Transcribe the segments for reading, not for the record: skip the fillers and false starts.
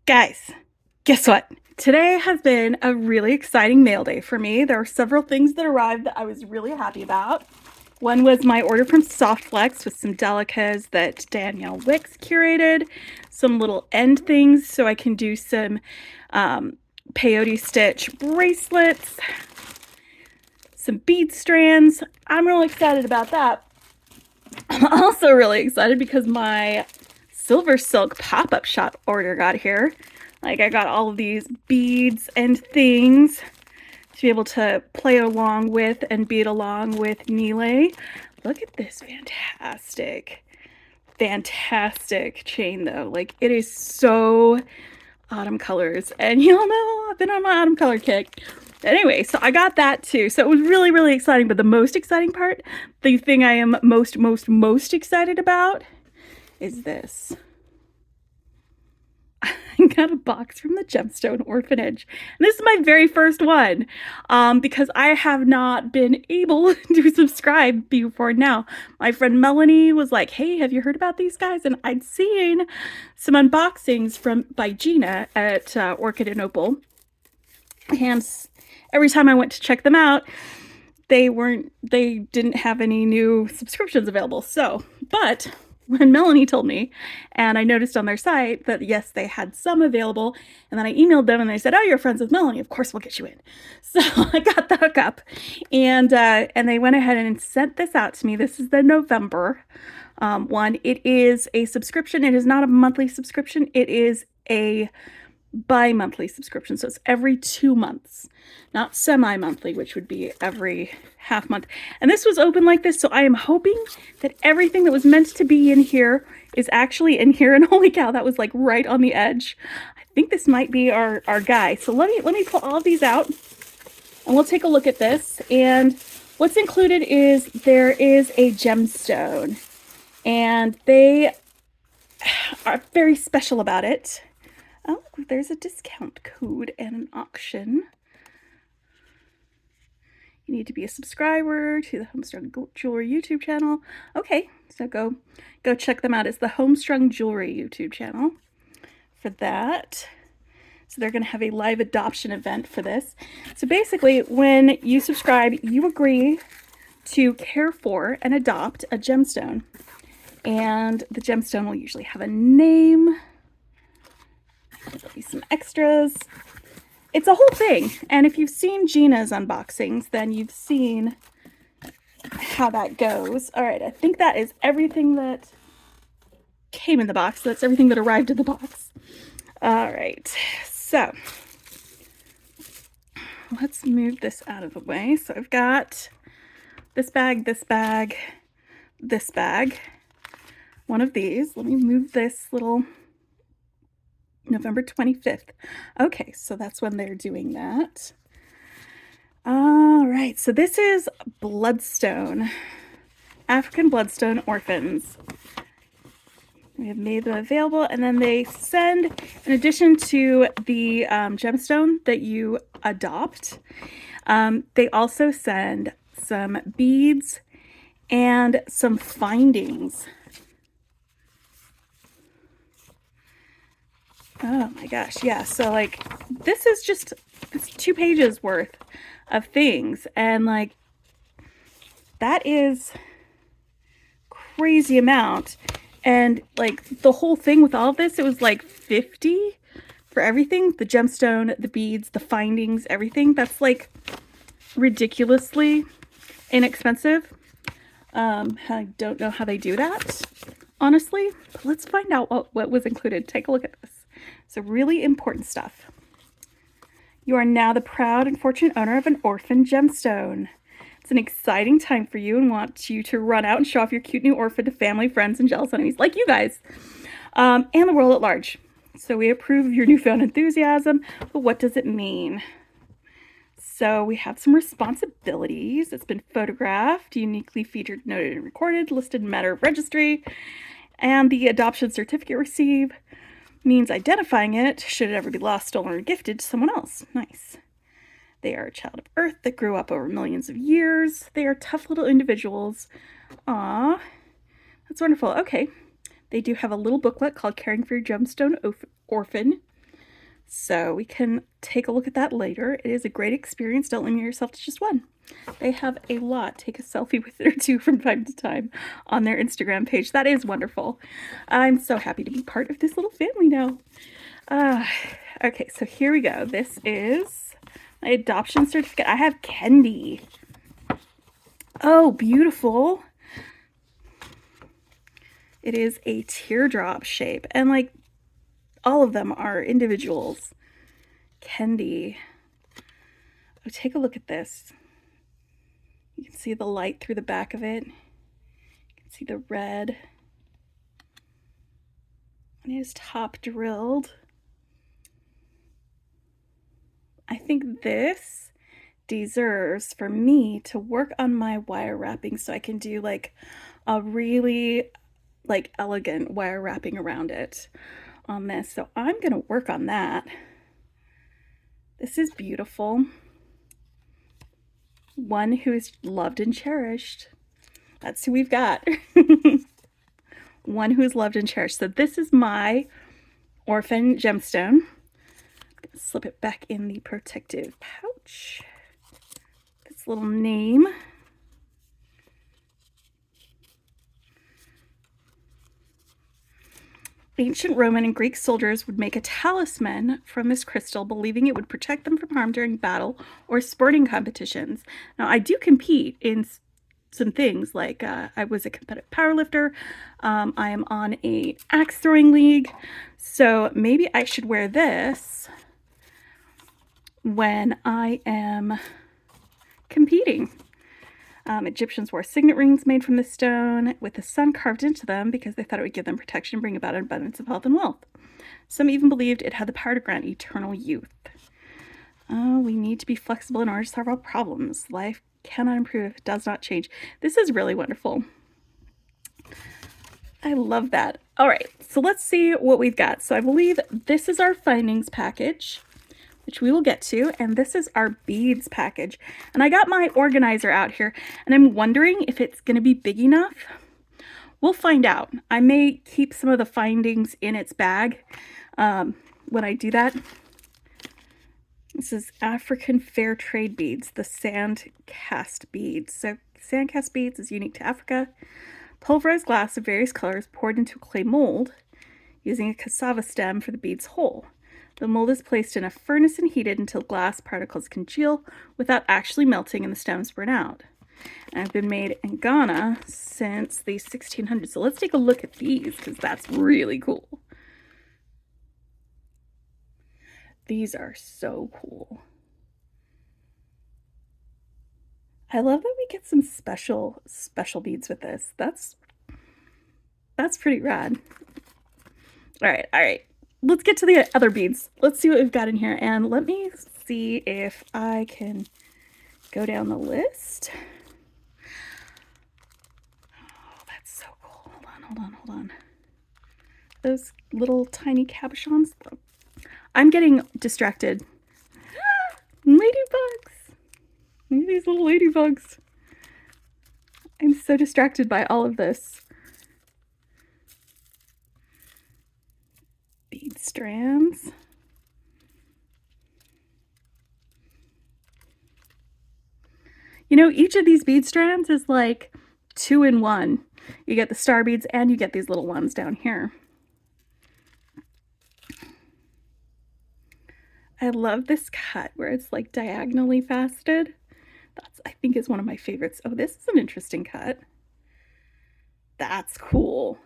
Guys, guess what? Today has been a really exciting mail day for me. There are several things that arrived that I was really happy about. One was my order from Softflex with some delicas that Danielle Wicks curated, some little end things so I can do some peyote stitch bracelets, some bead strands. I'm really excited about that. I'm also really excited because my Silver Silk pop-up shop order got here. Like, I got all of these beads and things to be able to play along with and bead along with Nile. Look at this fantastic chain though. Like, it is so autumn colors, and y'all know I've been on my autumn color kick. Anyway, so I got that too. So it was really exciting, but the most exciting part, the thing I am most excited about is this. I got a box from the Gemstone Orphanage. And this is my very first one because I have not been able to subscribe before now. My friend Melanie was like, hey, have you heard about these guys? And I'd seen some unboxings by Gina at Orchid and Opal. And every time I went to check them out, they didn't have any new subscriptions available. But when Melanie told me, and I noticed on their site that yes, they had some available, and then I emailed them and they said, oh, you're friends with Melanie, of course we'll get you in. So I got the hookup, and they went ahead and sent this out to me. This is the November one. It is a subscription. It is not a monthly subscription. It is a bi-monthly subscription, so it's every 2 months, not semi-monthly, which would be every half month. And this was open like this, so I am hoping that everything that was meant to be in here is actually in here. And holy cow, that was like right on the edge. I think this might be our guy. So let me pull all of these out and we'll take a look at this. And what's included is there is a gemstone, and they are very special about it. Oh, there's a discount code and an auction. You need to be a subscriber to the Home Strung Jewelry YouTube channel. Okay, so go check them out. It's the Home Strung Jewelry YouTube channel for that. So they're going to have a live adoption event for this. So basically, when you subscribe, you agree to care for and adopt a gemstone. And the gemstone will usually have a name. There'll be some extras. It's a whole thing. And if you've seen Gina's unboxings, then you've seen how that goes. All right, I think that is everything that came in the box. That's everything that arrived in the box. All right, so let's move this out of the way. So I've got this bag, this bag, this bag, one of these. Let me move this little November 25th. Okay, so that's when they're doing that. All right, so this is Bloodstone, African Bloodstone Orphans. We have made them available, and then they send, in addition to the gemstone that you adopt, they also send some beads and some findings. Oh my gosh, yeah, so like this is just, it's 2 pages worth of things, and like that is crazy amount. And like the whole thing with all of this, it was like $50 for everything, the gemstone, the beads, the findings, everything. That's like ridiculously inexpensive. I don't know how they do that, honestly, but let's find out what was included. Take a look at this. So really important stuff. You are now the proud and fortunate owner of an orphan gemstone. It's an exciting time for you and want you to run out and show off your cute new orphan to family, friends, and jealous enemies like you guys, and the world at large. So we approve of your newfound enthusiasm, but what does it mean? So we have some responsibilities. It's been photographed, uniquely featured, noted, and recorded, listed in matter of registry, and the adoption certificate receive means identifying it should it ever be lost, stolen, or gifted to someone else. Nice. They are a child of Earth that grew up over millions of years. They are tough little individuals. Aw, that's wonderful. Okay. They do have a little booklet called Caring for Your Gemstone Orphan. So we can take a look at that later. It is a great experience. Don't limit yourself to just one. They have a lot. Take a selfie with it or two from time to time on their Instagram page. That is wonderful. I'm so happy to be part of this little family now. Okay, so here we go. This is my adoption certificate. I have Kendi. Oh, beautiful. It is a teardrop shape, and like all of them are individuals. Kendi. Oh, take a look at this. You can see the light through the back of it. You can see the red. And it is top drilled. I think this deserves for me to work on my wire wrapping so I can do like a really like elegant wire wrapping around it on this. So I'm gonna work on that. This is beautiful. One who is loved and cherished. That's who we've got. One who is loved and cherished. So this is my orphan gemstone. Slip it back in the protective pouch. This little name. Ancient Roman and Greek soldiers would make a talisman from this crystal, believing it would protect them from harm during battle or sporting competitions. Now, I do compete in some things, like I was a competitive powerlifter. I am on a axe throwing league, so maybe I should wear this when I am competing. Egyptians wore signet rings made from this stone with the sun carved into them because they thought it would give them protection and bring about an abundance of health and wealth. Some even believed it had the power to grant eternal youth. We need to be flexible in order to solve all problems. Life cannot improve if it does not change. This is really wonderful. I love that. All right, so let's see what we've got. So I believe this is our findings package, which we will get to, and this is our beads package. And I got my organizer out here, and I'm wondering if it's going to be big enough. We'll find out. I may keep some of the findings in its bag when I do that. This is African Fair Trade beads, the sand cast beads. So sand cast beads is unique to Africa. Pulverized glass of various colors poured into a clay mold using a cassava stem for the bead's hole. The mold is placed in a furnace and heated until glass particles congeal without actually melting and the stems burn out. And I've been made in Ghana since the 1600s. So let's take a look at these because that's really cool. These are so cool. I love that we get some special beads with this. That's pretty rad. All right. Let's get to the other beads. Let's see what we've got in here. And let me see if I can go down the list. Oh, that's so cool. Hold on. Those little tiny cabochons. I'm getting distracted. Ladybugs. Look at these little ladybugs. I'm so distracted by all of this. Bead strands. You know, each of these bead strands is like 2 in 1. You get the star beads and you get these little ones down here. I love this cut where it's like diagonally faceted. That's, I think, is one of my favorites. Oh, this is an interesting cut. That's cool.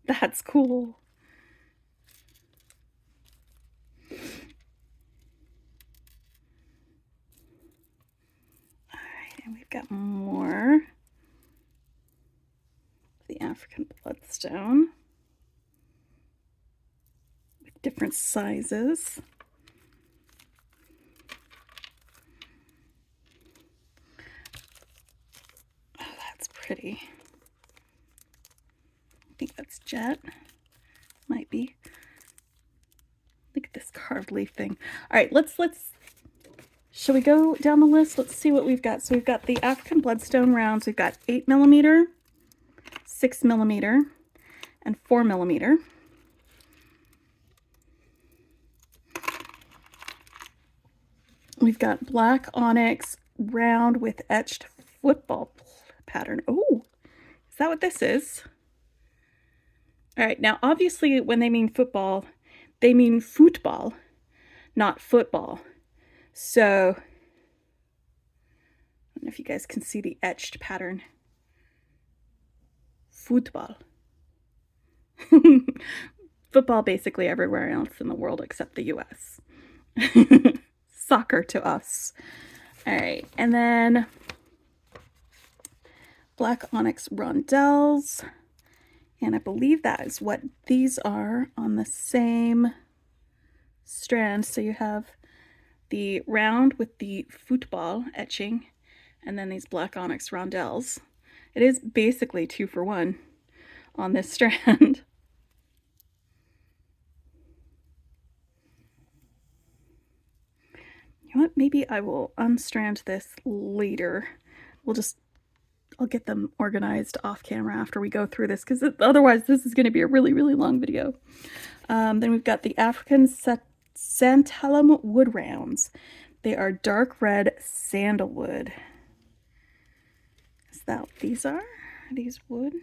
That's cool. And we've got more. The African bloodstone with different sizes. Oh, that's pretty. I think that's jet. Might be. Look at this carved leaf thing. All right, let's shall we go down the list? Let's see what we've got. So we've got the African bloodstone rounds. We've got 8mm, 6mm, and 4mm. We've got black onyx round with etched football pattern. Oh, is that what this is? All right, now obviously when they mean football, they mean football, not football. So, I don't know if you guys can see the etched pattern. Football. Football basically everywhere else in the world except the US. Soccer to us. All right, and then black onyx rondelles. And I believe that is what these are on the same strand. So you have the round with the football etching, and then these black onyx rondelles. It is basically 2 for 1 on this strand. You know what? Maybe I will unstrand this later. I'll get them organized off camera after we go through this, because otherwise this is going to be a really, really long video. Then we've got the African Santalum wood rounds. They are dark red sandalwood. Is that what these are? Are these wood?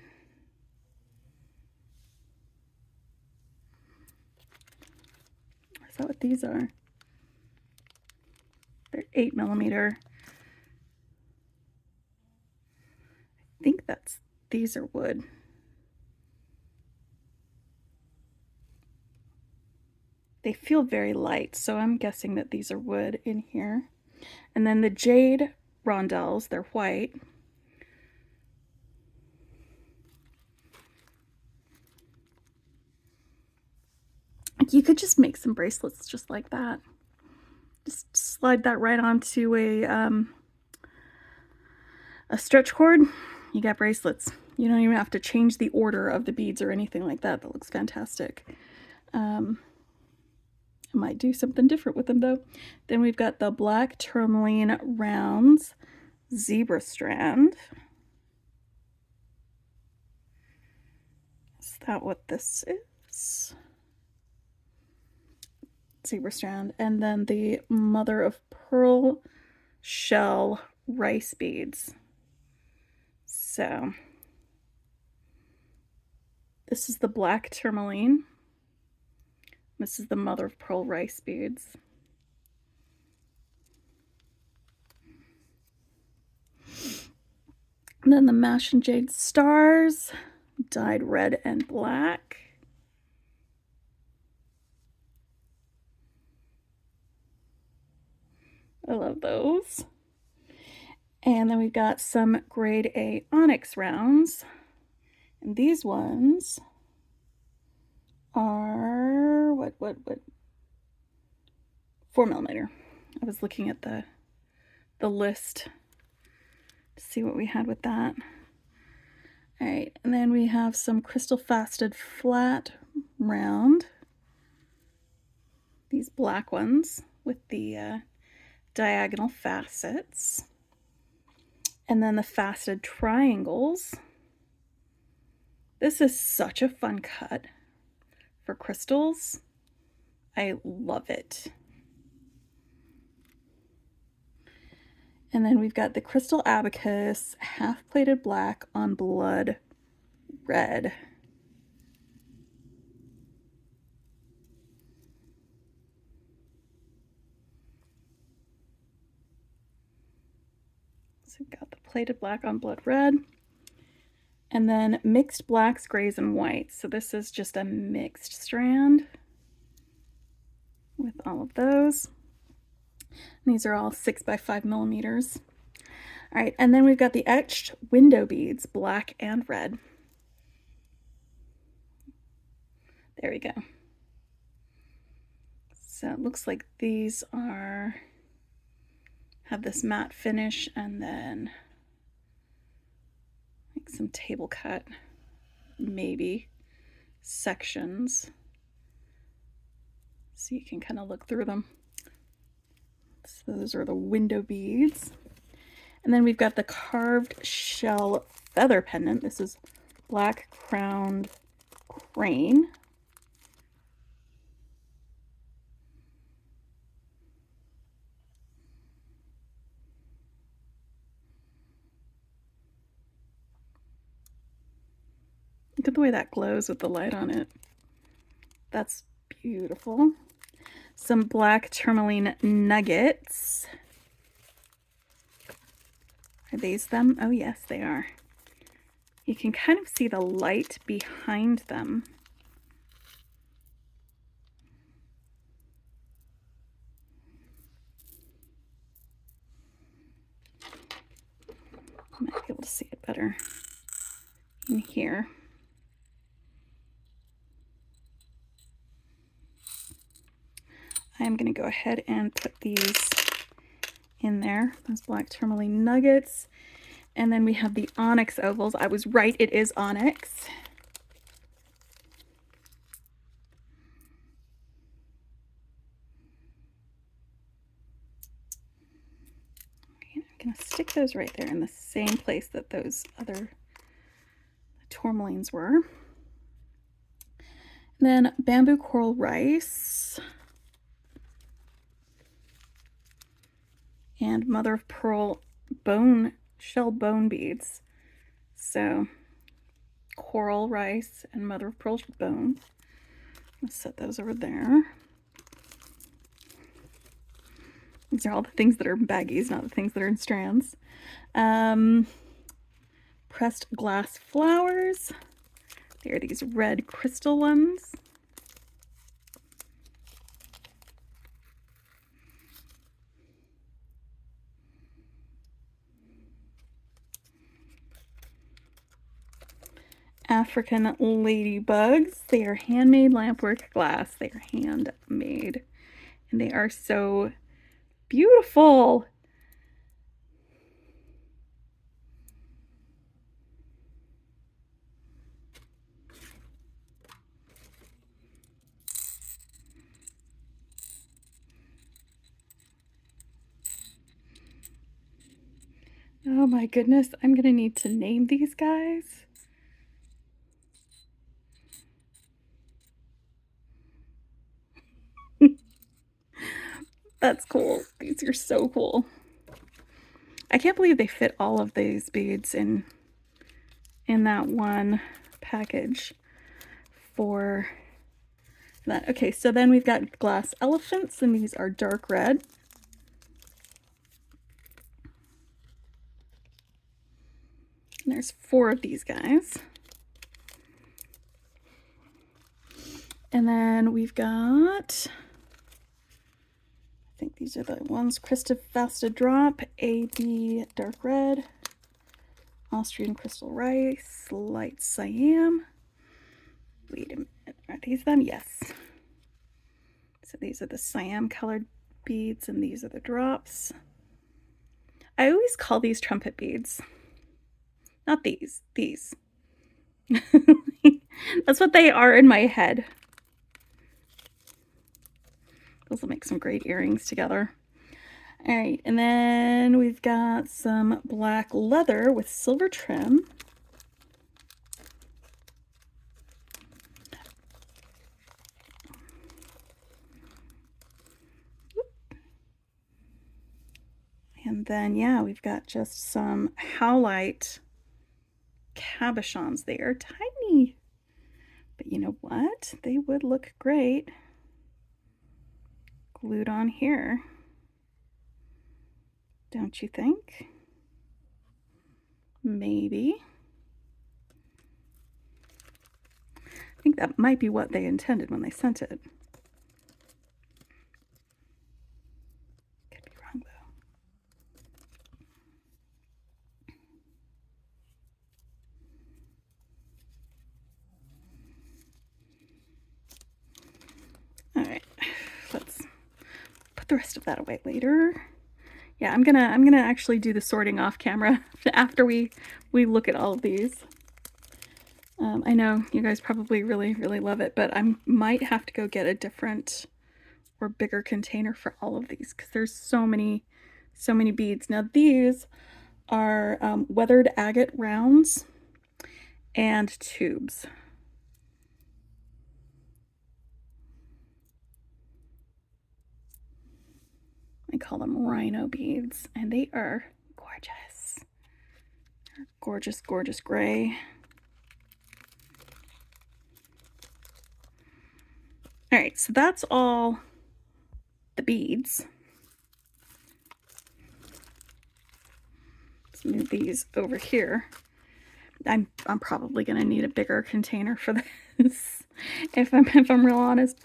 Is that what these are? They're 8mm. I think these are wood. They feel very light, so I'm guessing that these are wood in here. And then the jade rondelles, they're white. You could just make some bracelets just like that. Just slide that right onto a stretch cord. You got bracelets. You don't even have to change the order of the beads or anything like that. That looks fantastic. I might do something different with them though. Then we've got the black tourmaline rounds zebra strand. Is that what this is? Zebra strand. And then the mother of pearl shell rice beads. So this is the black tourmaline. This is the mother of pearl rice beads. And then the Mash and Jade stars, dyed red and black. I love those. And then we've got some grade A onyx rounds. And these ones are what 4mm. I was looking at the list to see what we had with that. All right, and then we have some crystal faceted flat round. These black ones with the diagonal facets. And then the faceted triangles. This is such a fun cut for crystals. I love it. And then we've got the crystal abacus, half-plated black on blood red. So we've got the plated black on blood red. And then mixed blacks, grays, and whites. So this is just a mixed strand with all of those. And these are all 6x5mm. All right, and then we've got the etched window beads, black and red. There we go. So it looks like these have this matte finish and then like some table cut, maybe sections. So you can kind of look through them. So those are the window beads. And then we've got the carved shell feather pendant. This is black crowned crane. Look at the way that glows with the light on it. That's beautiful. Some black tourmaline nuggets. Are these them? Oh yes, they are. You can kind of see the light behind them. I might be able to see it better in here. I'm going to go ahead and put these in there, those black tourmaline nuggets. And then we have the onyx ovals. I was right, it is onyx. And I'm going to stick those right there in the same place that those other tourmalines were. And then bamboo coral rice. And mother of pearl shell bone beads. So coral rice and mother of pearl bone. Let's set those over there. These are all the things that are in baggies, not the things that are in strands. Pressed glass flowers. They are these red crystal ones. African ladybugs. They are handmade lampwork glass. They are handmade. And they are so beautiful. Oh my goodness, I'm gonna need to name these guys. That's cool. These are so cool. I can't believe they fit all of these beads in that one package for that. Okay, so then we've got glass elephants, and these are dark red. And there's 4 of these guys. And then we've got, I think these are the ones, Christa Fasta Drop, AB Dark Red, Austrian Crystal Rice, Light Siam. Wait a minute, are these them? Yes. So these are the Siam colored beads, and these are the drops. I always call these trumpet beads. Not these, these. That's what they are in my head. Those will make some great earrings together. All right, and then we've got some black leather with silver trim. And then, yeah, we've got just some howlite cabochons. They are tiny, but you know what? They would look great glued on here. Don't you think? Maybe. I think that might be what they intended when they sent it. Could be wrong though. All right, let's put the rest of that away later. Yeah, I'm gonna actually do the sorting off camera after we look at all of these. I know you guys probably really love it, but I might have to go get a different or bigger container for all of these because there's so many beads. Now these are weathered agate rounds and tubes. I call them rhino beads, and they are gorgeous. They're gorgeous, gorgeous gray. All right, so that's all the beads. Let's move these over here. I'm probably gonna need a bigger container for this, if I'm real honest.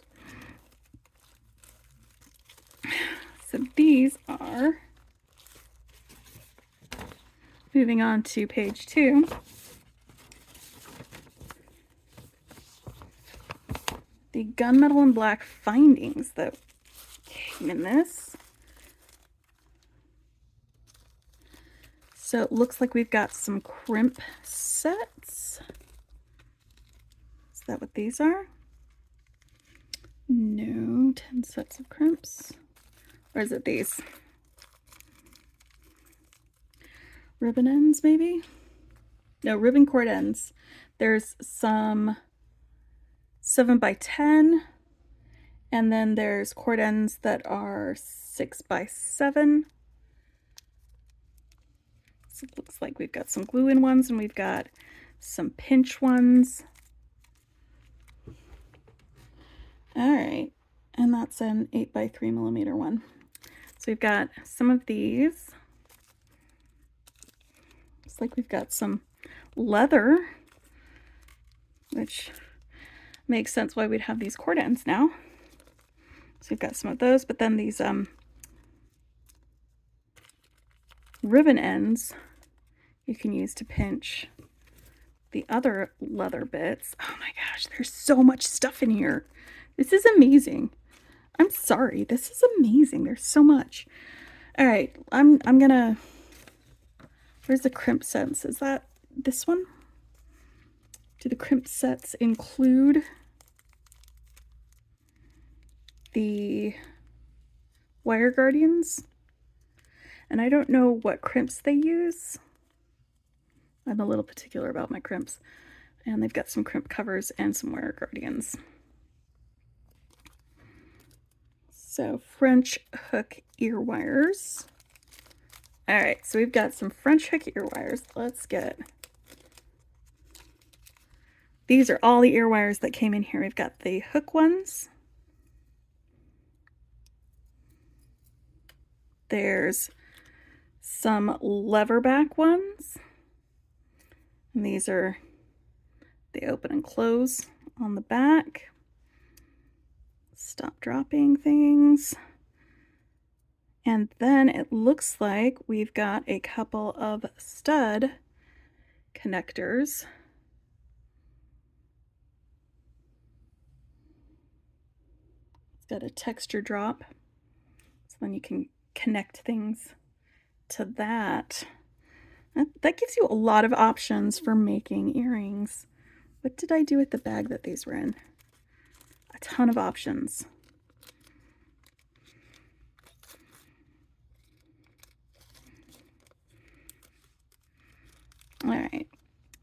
So these are, moving on to page 2. The gunmetal and black findings that came in this. So it looks like we've got some crimp sets. Is that what these are? No, 10 sets of crimps. Or is it these? Ribbon ends, maybe? No, ribbon cord ends. There's some 7x10, and then there's cord ends that are 6x7. So it looks like we've got some glue-in ones, and we've got some pinch ones. All right, and that's an 8x3mm one. So we've got some of these. Looks like we've got some leather, which makes sense why we'd have these cord ends now. So we've got some of those, but then these ribbon ends you can use to pinch the other leather bits. Oh my gosh, there's so much stuff in here. This is amazing. I'm sorry, this is amazing. There's so much. All right, I'm gonna, where's the crimp sets? Is that this one? Do the crimp sets include the wire guardians? And I don't know what crimps they use. I'm a little particular about my crimps. And they've got some crimp covers and some wire guardians. So French hook ear wires. All right, so we've got some French hook ear wires. Let's get, these are all the ear wires that came in here. We've got the hook ones. There's some lever back ones. And these are, they open and close on the back. Stop dropping things. And then it looks like we've got a couple of stud connectors. It's got a texture drop, so then you can connect things to that. That gives you a lot of options for making earrings. What did I do with the bag that these were in? A ton of options. All right,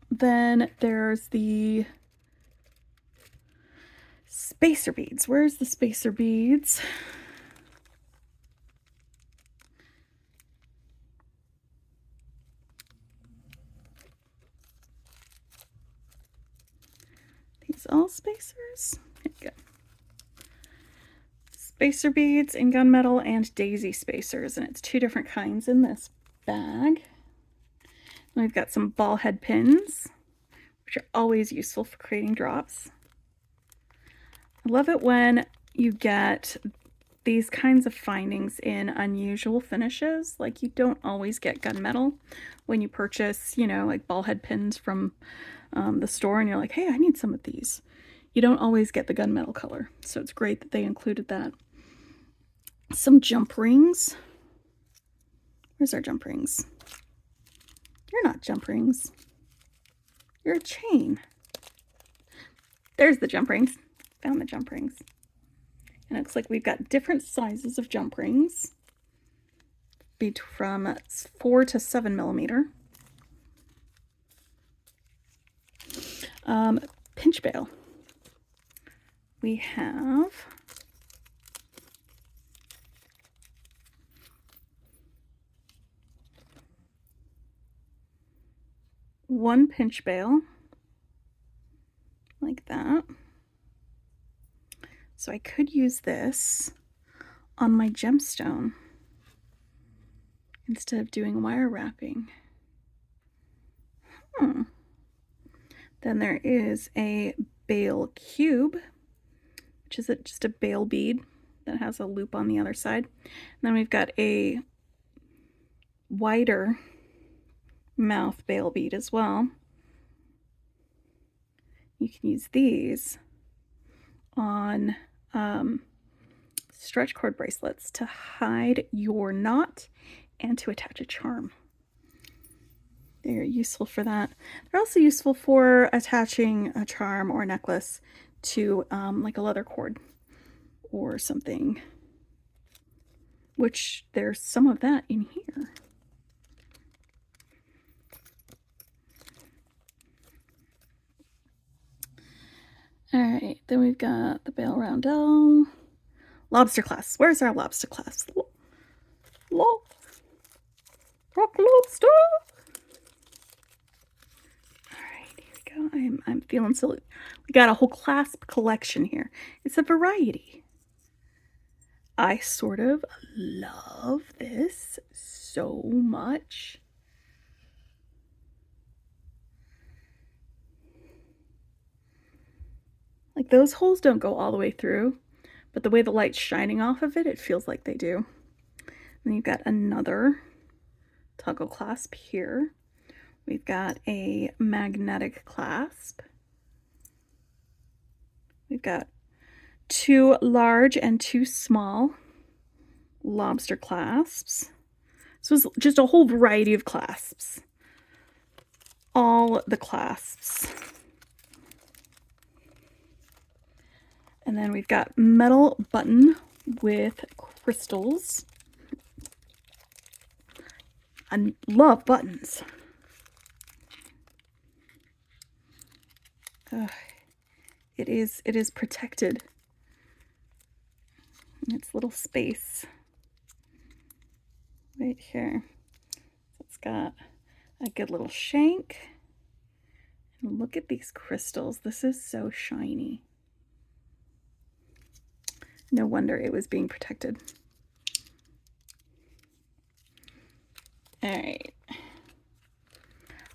then there's the spacer beads. Where's the spacer beads? These all spacers? Here we go. Spacer beads in gunmetal and daisy spacers, and it's 2 different kinds in this bag. And we've got some ball head pins, which are always useful for creating drops. I love it when you get these kinds of findings in unusual finishes. Like, you don't always get gunmetal when you purchase, you know, like ball head pins from the store, and you're like, hey, I need some of these. You don't always get the gunmetal color, so it's great that they included that. Some jump rings. Where's our jump rings? You're not jump rings. You're a chain. There's the jump rings. Found the jump rings. And it looks like we've got different sizes of jump rings, from 4 to 7mm. Pinch bail. We have one pinch bail, like that. So I could use this on my gemstone instead of doing wire wrapping. Then there is a bale cube, which is just a bale bead that has a loop on the other side. And then we've got a wider mouth bale bead as well. You can use these on stretch cord bracelets to hide your knot and to attach a charm. They're useful for that. They're also useful for attaching a charm or a necklace to like a leather cord or something, which there's some of that in here. All right, then we've got the bale roundel. Lobster clasp. Where's our lobster clasp? Rock lobster. All right, here we go. I'm feeling silly. We got a whole clasp collection here. It's a variety. I sort of love this so much. Like, those holes don't go all the way through, but the way the light's shining off of it, it feels like they do. Then you've got another toggle clasp here. We've got a magnetic clasp. We've got 2 large and 2 small lobster clasps. So it's just a whole variety of clasps. All the clasps. And then we've got metal button with crystals. I love buttons. It is protected in its little space right here. So it's got a good little shank. And look at these crystals. This is so shiny. No wonder it was being protected. All right.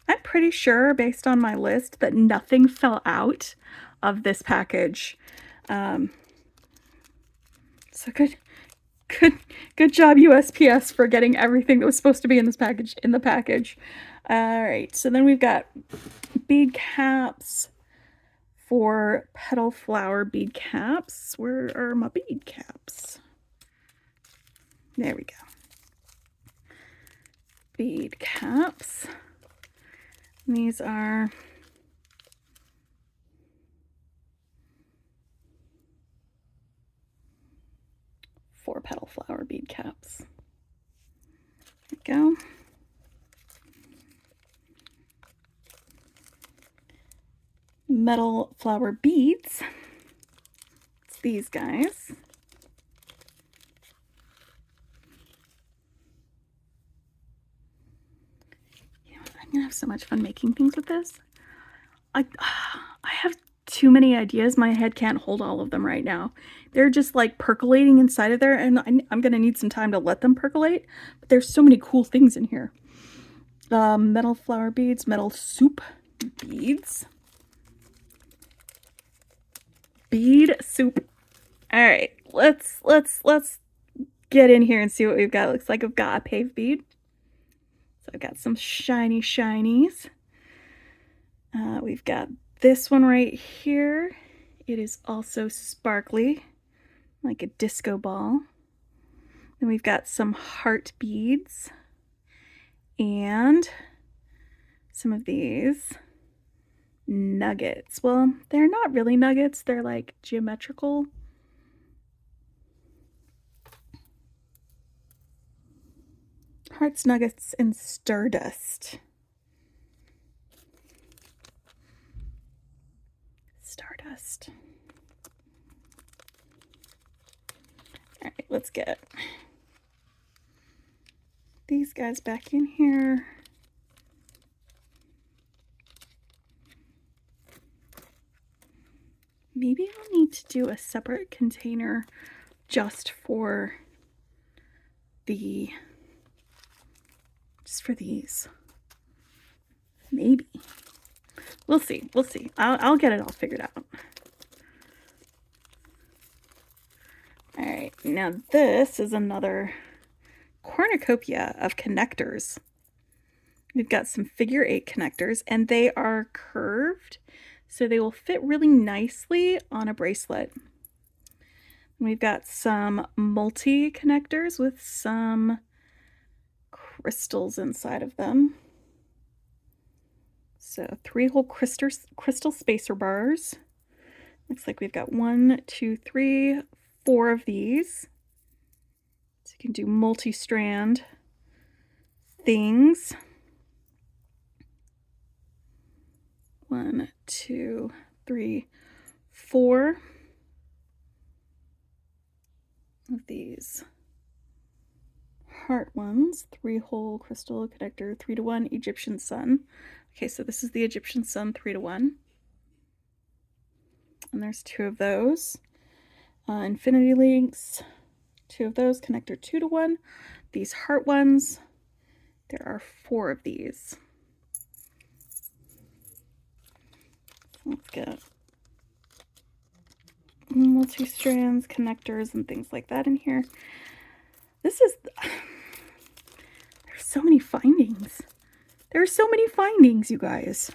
I'm pretty sure, based on my list, that nothing fell out of this package. So good job, USPS, for getting everything that was supposed to be in this package in the package. All right, so then we've got bead caps for petal flower bead caps. Where are my bead caps? There we go. Bead caps. And these are four petal flower bead caps. There we go. Metal flower beads. It's these guys. I'm gonna have so much fun making things with this. I have too many ideas. My head can't hold all of them right now. They're just like percolating inside of there, and I'm gonna need some time to let them percolate. But there's so many cool things in here. Metal flower beads, metal soup beads. Bead soup. All right, let's get in here and see what we've got. It looks like I've got a pave bead. So I've got some shiny shinies. We've got this one right here. It is also sparkly, like a disco ball. Then we've got some heart beads and some of these nuggets. Well, they're not really nuggets. They're like geometrical. Hearts, nuggets, and stardust. Stardust. All right, let's get these guys back in here. maybe I'll need to do a separate container just for these. Maybe. We'll see. We'll see. I'll get it all figured out. All right. Now this is another cornucopia of connectors. We've got some figure 8 connectors, and they are curved, so they will fit really nicely on a bracelet. We've got some multi connectors with some crystals inside of them. So 3-hole crystal spacer bars. Looks like we've got 1, 2, 3, 4 of these. So you can do multi-strand things. 1, 2, 3, 4 of these heart ones. 3-hole crystal connector, 3-to-1 Egyptian sun. Okay, so this is the Egyptian sun 3-to-1. And there's 2 of those. Infinity links, 2 of those, connector 2-to-1. These heart ones, there are 4 of these. So let's get multi-strands, connectors, and things like that in here. There's so many findings. There are so many findings, you guys.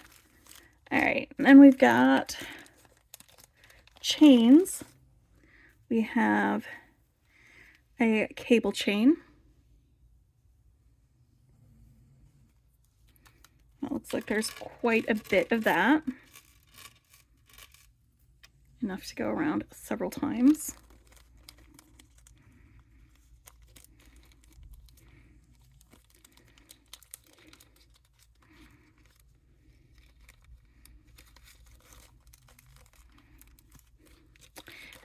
All right, and then we've got chains. We have a cable chain. It looks like there's quite a bit of that. Enough to go around several times.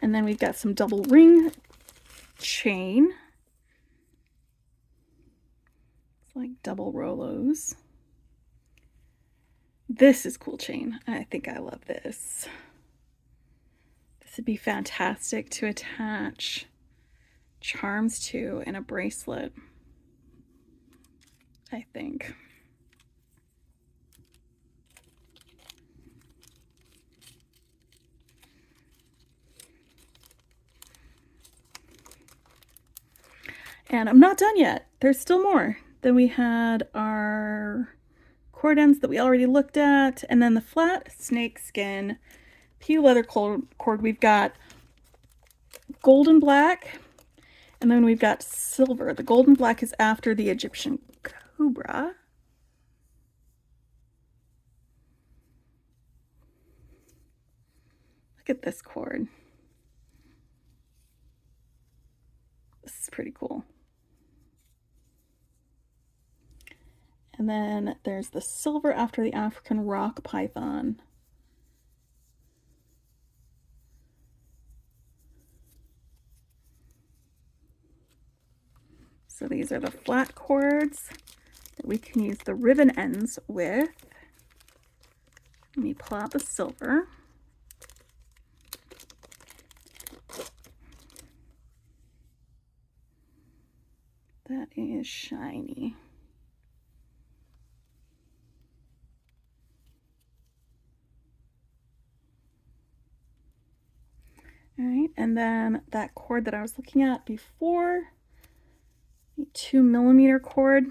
And then we've got some double ring chain. It's like double Rolos. This is cool chain. I think I love this. This would be fantastic to attach charms to in a bracelet, I think. And I'm not done yet. There's still more. Then we had our cord ends that we already looked at, and then the flat snake skin PU leather cord. We've got golden black, and then we've got silver. The golden black is after the Egyptian cobra. Look at this cord. This is pretty cool. And then there's the silver after the African rock python. So these are the flat cords that we can use the ribbon ends with. Let me pull out the silver. That is shiny. All right, and then that cord that I was looking at before, the 2mm cord. You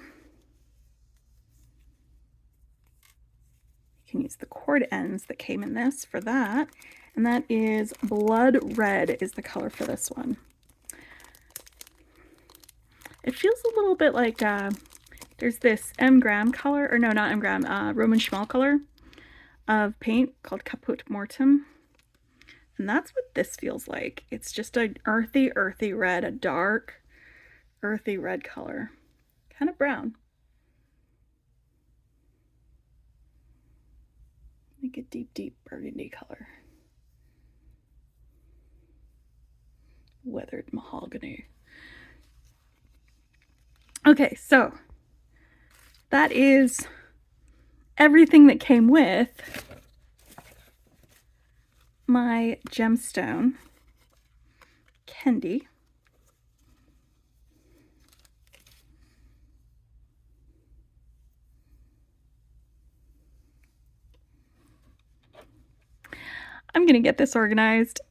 can use the cord ends that came in this for that, and that is blood red is the color for this one. It feels a little bit like there's this M-gram color, or no, not M-gram, Roman Schmal color of paint called Caput Mortem. And that's what this feels like. It's just an earthy red, a dark, earthy red color. Kind of brown. Like a deep burgundy color. Weathered mahogany. Okay, so that is everything that came with my gemstone Kendi. I'm gonna get this organized.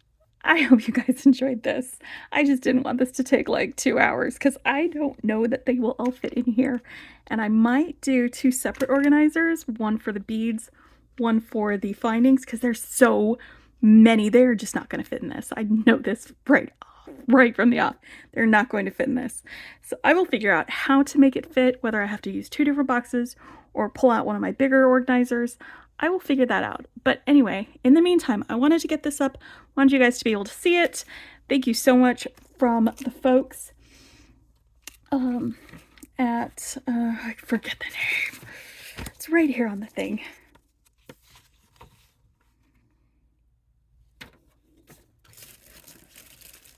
I hope you guys enjoyed this. I just didn't want this to take like 2 hours because I don't know that they will all fit in here. And I might do 2 separate organizers, one for the beads, one for the findings, because there's so many. They're just not going to fit in this. I know this right from the off. They're not going to fit in this. So I will figure out how to make it fit, whether I have to use 2 different boxes or pull out one of my bigger organizers. I will figure that out. But anyway, in the meantime, I wanted to get this up. Wanted you guys to be able to see it. Thank you so much from the folks at, I forget the name. It's right here on the thing.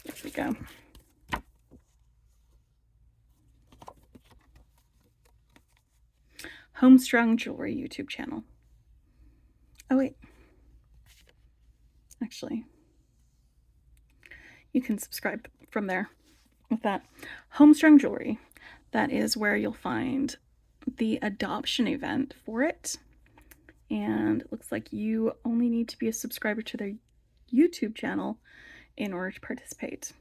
There we go. Home Strung Jewelry YouTube channel. Oh, wait. Actually, you can subscribe from there with that. Home Strung Jewelry. That is where you'll find the adoption event for it. And it looks like you only need to be a subscriber to their YouTube channel in order to participate.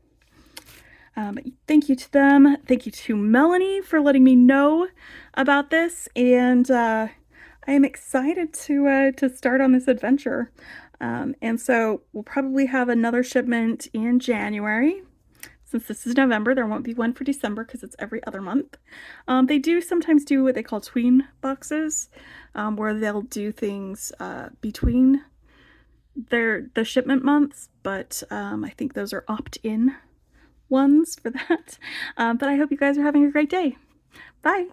Thank you to them. Thank you to Melanie for letting me know about this. And I am excited to start on this adventure. And so we'll probably have another shipment in January. Since this is November, there won't be one for December because it's every other month. They do sometimes do what they call tween boxes, where they'll do things between the shipment months, but I think those are opt-in ones for that. But I hope you guys are having a great day. Bye!